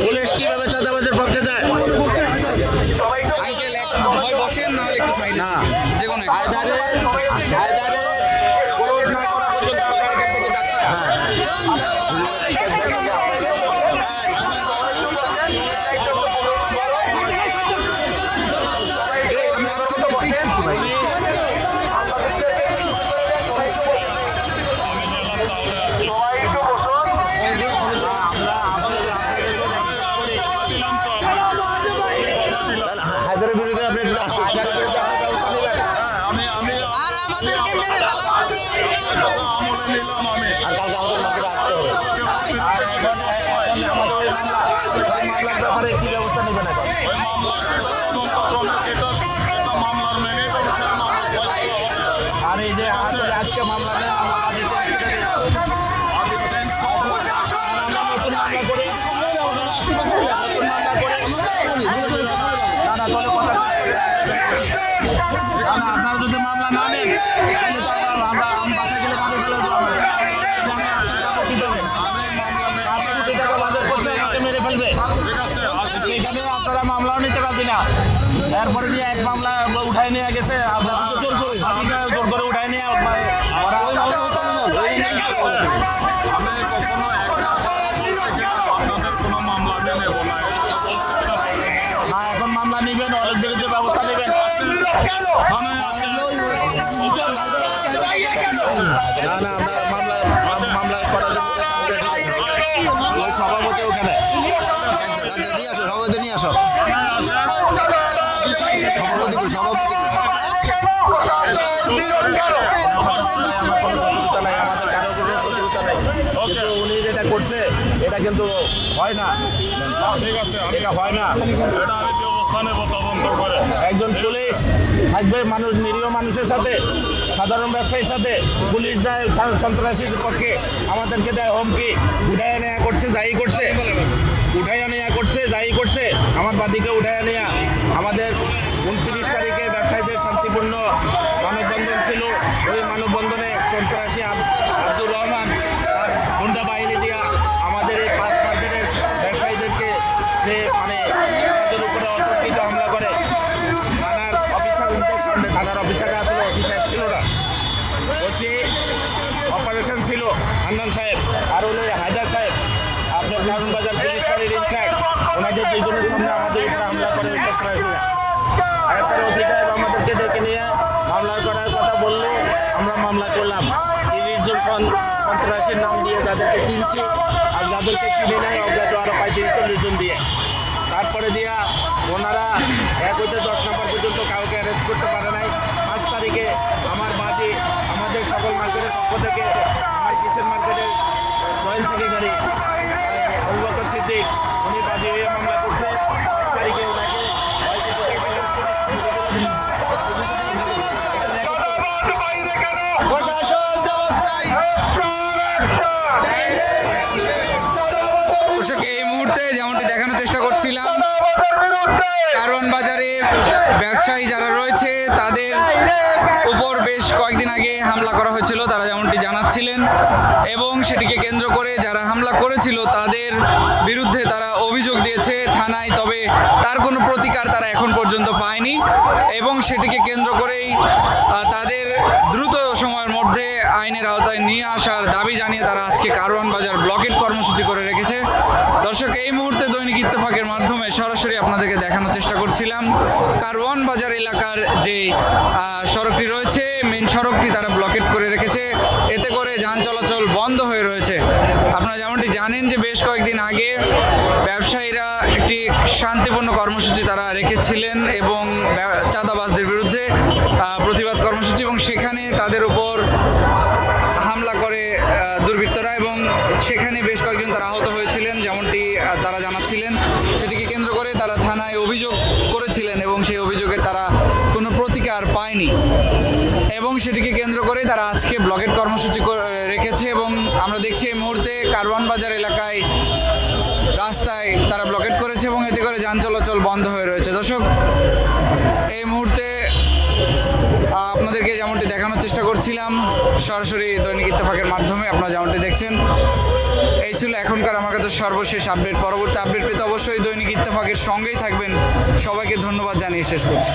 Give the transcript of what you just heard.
Police কিভাবে চাঁদাবাজের পক্ষে যায়? আঙ্কেল এক ভয় বসেন না হলে একটু সাইড না, যে কোনো একটা। হায়দারে ক্লোজ না করা পর্যন্ত আপনারা এখান থেকে যাচ্ছেন না। হায়দারের বিরুদ্ধে আপনি একটু আসুন। আর আমাদেরকে মেরে ফেলার পরে আর কালকে আমাদের মার্কেটে আসতে হবে। মামলার ব্যাপারে কি ব্যবস্থা নেবেন এখন? আর এই যে আজকে মামলা নেন, আমরা আগে চেঞ্জ করে দিই। আমরা নতুন মামলা করি। না, তাহলে কথা শেষ করে। না, আপনারা যদি মামলা না নেন তাহলে তো আমরা বাসায় গেলে মামলা ফেলে দেবো। কোটি টাকা বাজার করছে, আমাকে মেরে ফেলবে। সেখানে আপনারা মামলাও নিতে পারছি না। এরপরে দিয়ে এক মামলা উঠাই নিয়ে গেছে, জোর করে উঠাই নিয়ে ওরা আমি কখনো কোনো মামলা নেব না। না, এখন মামলা নেবেন, ওর বিরুদ্ধে ব্যবস্থা নেবেন। না, আমরা মামলা করার জন্য ওই সভাপতি ওখানে নিয়ে আসো, সভাপতি নিয়ে আসো। সভাপতি কই, সভাপতি কই? আমার কোনো শত্রুতা নাই, আমাদের কারো কোনো শত্রুতা নাই, কিন্তু উনি যেটা করছে এটা কিন্তু হয় না। ঠিক আছে, এটা হয় না। এটা আমি ব্যবস্থা নেব তদন্ত করে। একজন পুলিশ থাকবে মানুষ, নিরীহ মানুষের সাথে, সাধারণ ব্যবসায়ীর সাথে। পুলিশ যায় সন্ত্রাসীর পক্ষে, আমাদেরকে দেয় হুমকি, উঠাইয়া নেওয়া করছে, যাই করছে, উঠাইয়া নেওয়া করছে, যাই করছে। আমার বাদীকে উঠাইয়া নেওয়া। আমাদের 29 তারিখে ব্যবসায়ীদের শান্তিপূর্ণ মানববন্ধন ছিল। ওই মানববন্ধনে সন্ত্রাসী আব্দুর রহমান আর গুন্ডা বাহিনী দিয়া আমাদের এই 5 মার্কেটের ব্যবসায়ীদেরকে সে মানে তাদের উপরে অতর্কিত হামলা করে। থানার অফিসার সামনে, থানার অফিসাররা আসলে ওসি সাহেব ছিল না, ওসি অপারেশন ছিল হান্নান সাহেব, আর হলো হায়দার সাহেব, আপনার কারণ বাজার পুলিশ ফাঁড়ির ইনচার্জ। ওনাদের দুইজনের সামনে আমাদের উপরে হামলা করে সন্ত্রাসীরা। এরপরে ওসি সাহেব আমাদেরকে ডেকে নিয়ে মামলা করার কথা বললো, আমরা মামলা করলাম। 30 জন সন্ত্রাসীর নাম দিয়ে যাদেরকে চিনছি, আর যাদেরকে চিনি নাই অজ্ঞাত আরও 35-40 জন দিয়ে। তারপরে দিয়া ওনারা 1 হইতে 10 নম্বর পর্যন্ত কাউকে অ্যারেস্ট করতে পারে নাই। 5 তারিখে আমার বাদী আমাদের সকল মার্কেটের পক্ষ থেকে আমার কিচেন মার্কেটের জয়েন্ট সেক্রেটারি আবু বকর সিদ্দিক, উনি বাদী হয়ে মামলা করছে। 5 তারিখে ওনাকে দর্শক, এই মুহূর্তে যেমনটি দেখানোর চেষ্টা করছিলাম, কারওয়ান বাজারে ব্যবসায়ী যারা রয়েছে তাদের উপর বেশ কয়েকদিন আগে হামলা করা হয়েছিল, তারা যেমনটি জানাচ্ছিলেন, এবং সেটিকে কেন্দ্র করে যারা হামলা করেছিল তাদের বিরুদ্ধে তারা অভিযোগ দিয়েছে থানায়। তবে তার কোনো প্রতিকার তারা এখন পর্যন্ত পায়নি, এবং সেটিকে কেন্দ্র করেই তাদের দ্রুত সময়ের মধ্যে আইনের আওতায় নিয়ে আসার দাবি জানিয়ে তারা আজকে কারওয়ান বাজার ব্লকেট কর্মসূচি করে রেখেছে। দর্শক, এই মুহূর্তে দৈনিক ইত্তেফাকের মাধ্যমে সরাসরি আপনাদেরকে দেখানোর চেষ্টা করছিলাম কারওয়ান বাজার এলাকার যে সড়কটি রয়েছে, মেন সড়কটি তারা ব্লকেট করে রেখেছে। এতে করে যান চলাচল বন্ধ হয়ে রয়েছে। আপনারা যেমনটি জানেন যে বেশ কয়েকদিন আগে ব্যবসায়ীরা একটি শান্তিপূর্ণ কর্মসূচি তারা রেখেছিলেন এবং চাঁদাবাজদের বিরুদ্ধে প্রতিবাদ কর্মসূচি, এবং সেখানে তাদের উপর হামলা করে দুর্বৃত্তরা, এবং সেখানে বেশ কয়েকজন তারা আহত হয়েছিলেন যেমনটি তারা জানাচ্ছিলেন। সেটিকে কেন্দ্র করে তারা থানায় অভিযোগ করেছিলেন এবং সেই অভিযোগে তারা কোনো প্রতিকার পায়নি, এবং সেটিকে কেন্দ্র করে তারা আজকে ব্লকেট কর্মসূচি রেখেছে। এবং আমরা দেখছি এই মুহূর্তে কারওয়ান বাজার এলাকায় রাস্তায় তারা ব্লকেট করেছে এবং এতে করে যান চলাচল বন্ধ হয়ে রয়েছে। দর্শক, এই মুহূর্তে আপনাদেরকে যেমনটি দেখানোর চেষ্টা করছিলাম সরাসরি দৈনিক ইত্তেফাকের মাধ্যমে, আপনারা যেমনটি দেখছেন, এই ছিল এখনকার আমার কাছে সর্বশেষ আপডেট। পরবর্তী আপডেট পেতে হকের সঙ্গেই থাকবেন। সবাইকে ধন্যবাদ জানিয়ে শেষ করছি।